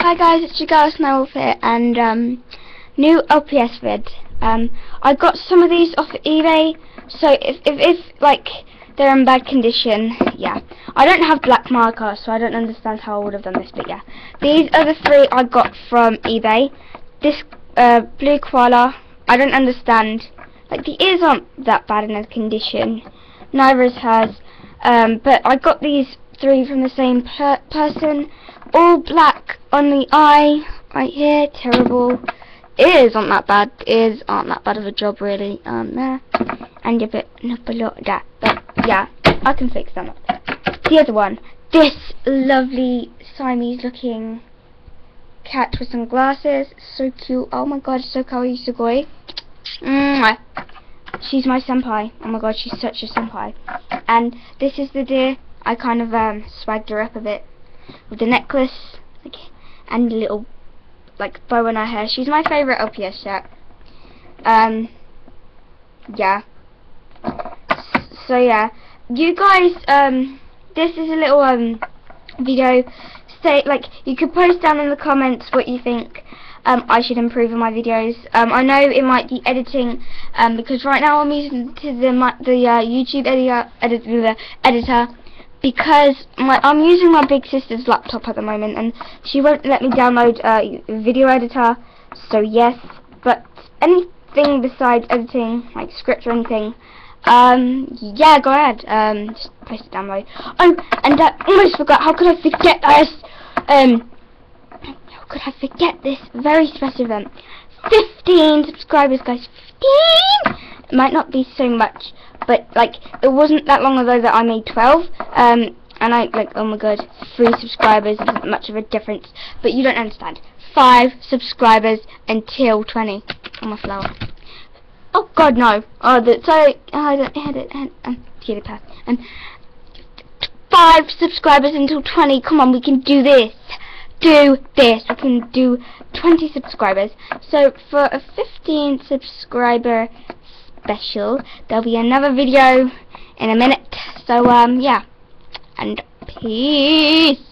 Hi guys, it's your girl Snowwolf here, and new LPS vid. I got some of these off eBay, so if like they're in bad condition, yeah. I don't have black marker, so I don't understand how I would have done this, but yeah. These are the three I got from eBay. This blue koala, I don't understand. Like the ears aren't that bad in a condition, neither is hers. But I got these three from the same person. All black on the eye, right here, terrible. Ears aren't that bad. Ears aren't that bad of a job, really. There, and a bit below that. But yeah, I can fix them up. The other one, this lovely Siamese-looking cat with some glasses, so cute. Oh my god, so kawaii, sugoi. She's my senpai. Oh my god, she's such a senpai. And this is the deer. I kind of swagged her up a bit with the necklace, like, and a little like bow on her hair. She's my favourite LPS set. Yeah. So yeah, you guys, this is a little video. Say, like, you could post down in the comments what you think I should improve in my videos. I know it might be editing, because right now I'm using the YouTube editor. Because I'm using my big sister's laptop at the moment, and she won't let me download a video editor. So yes, but anything besides editing, like scripts or anything, yeah, go ahead. Just post it download. Oh, and almost forgot. How could I forget this? How could I forget this very special event? 15 subscribers, guys. 15. It might not be so much, but like it wasn't that long ago that I made 12, and I like, oh my god, 3 subscribers isn't much of a difference, but you don't understand. 5 subscribers until 20. Oh, my flower. Oh god, no. Oh, sorry. I don't had it. And 5 subscribers until 20. Come on, we can do this. Do this. We can do 20 subscribers. So for a 15 subscriber special, there'll be another video in a minute. So yeah, and peace.